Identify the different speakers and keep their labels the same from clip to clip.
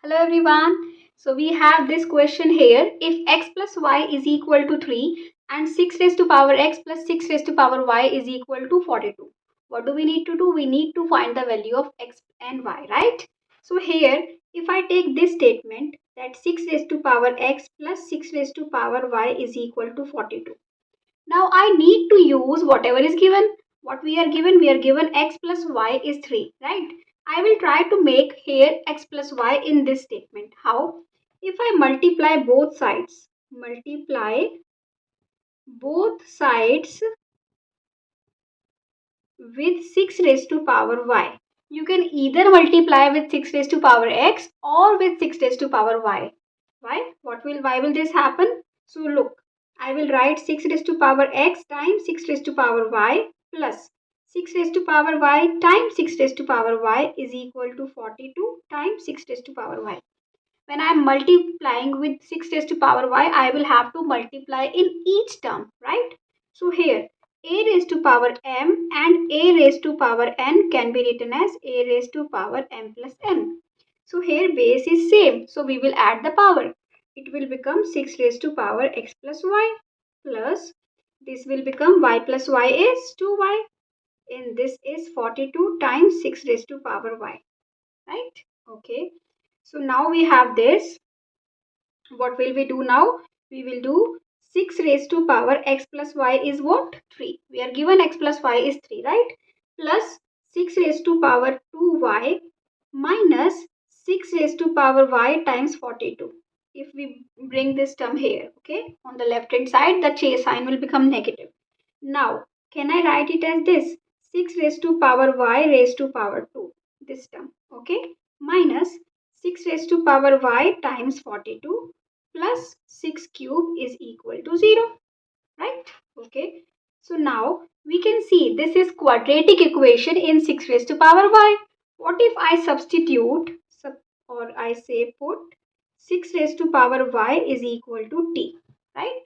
Speaker 1: Hello everyone. So we have this question here. If x plus y is equal to 3 and 6 raised to power x plus 6 raised to power y is equal to 42. What do we need to do? We need to find the value of x and y, right? So here, if I take this statement that 6 raised to power x plus 6 raised to power y is equal to 42. Now I need to use whatever is given. What we are given x plus y is 3, right? I will try to make here x plus y in this statement. How? If I multiply both sides with 6 raised to power y. You can either multiply with 6 raised to power x or with 6 raised to power y. Why will this happen? So look, I will write 6 raised to power x times 6 raised to power y plus 6 raised to power y times 6 raised to power y is equal to 42 times 6 raised to power y. When I am multiplying with 6 raised to power y, I will have to multiply in each term, right? So here, a raised to power m and a raised to power n can be written as a raised to power m plus n. So here base is same, so we will add the power. It will become 6 raised to power x plus y plus this will become y plus y is 2y. And this is 42 times 6 raised to power y, right? Okay. So now we have this. What will we do now? We will do 6 raised to power x plus y is what? 3. We are given x plus y is 3, right? Plus 6 raised to power 2y minus 6 raised to power y times 42. If we bring this term here, okay, on the left hand side, the chase sign will become negative. Now, can I write it as this? 6 raised to power y raised to power 2, this term, okay, minus 6 raised to power y times 42 plus 6 cube is equal to 0, right? Okay. So now we can see this is quadratic equation in 6 raised to power y. What if I substitute or I say put 6 raised to power y is equal to t, right?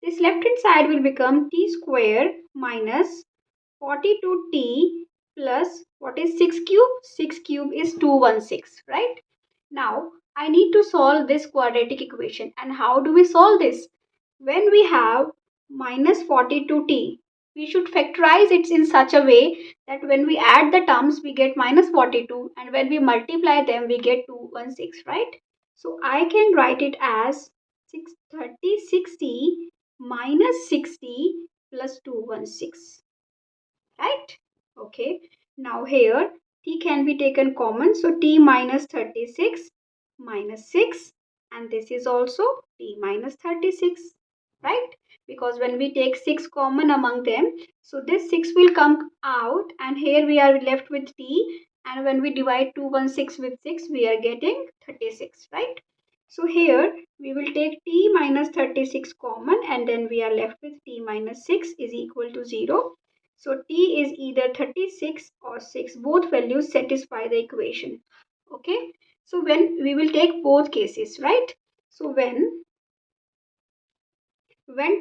Speaker 1: This left hand side will become t square minus 42t plus what is 6 cube? 6 cube is 216, right? Now I need to solve this quadratic equation. And how do we solve this? When we have minus 42t, we should factorize it in such a way that when we add the terms we get minus 42 and when we multiply them we get 216, right? So I can write it as 60 minus 60 plus 216, right? Okay. Now here t can be taken common. So t minus 36 minus 6 and this is also t minus 36, right? Because when we take 6 common among them, so this 6 will come out and here we are left with t, and when we divide 216 with 6 we are getting 36, right? So here we will take t minus 36 common and then we are left with t minus 6 is equal to 0. So t is either 36 or 6. Both values satisfy the equation. Okay. So when we will take both cases, right? So when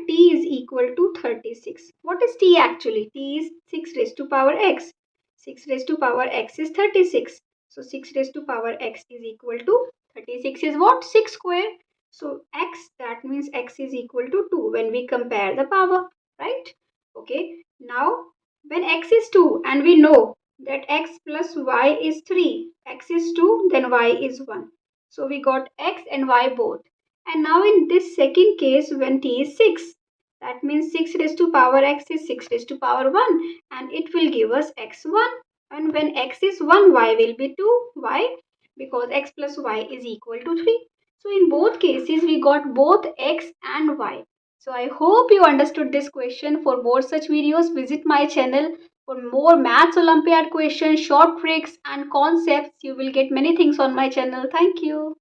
Speaker 1: t is equal to 36. What is t actually? T is 6 raised to power x. 6 raised to power x is 36. So 6 raised to power x is equal to 36 is what? 6 square. So x, that means x is equal to 2 when we compare the power, right? Okay. Now when x is 2 and we know that x plus y is 3. X is 2 then y is 1. So we got x and y both. And now in this second case when t is 6, that means 6 raised to power x is 6 raised to power 1 and it will give us x1. And when x is 1, y will be 2. Why? Because x plus y is equal to 3. So in both cases we got both x and y. So I hope you understood this question. For more such videos, visit my channel. For more maths Olympiad questions, short tricks and concepts, you will get many things on my channel. Thank you.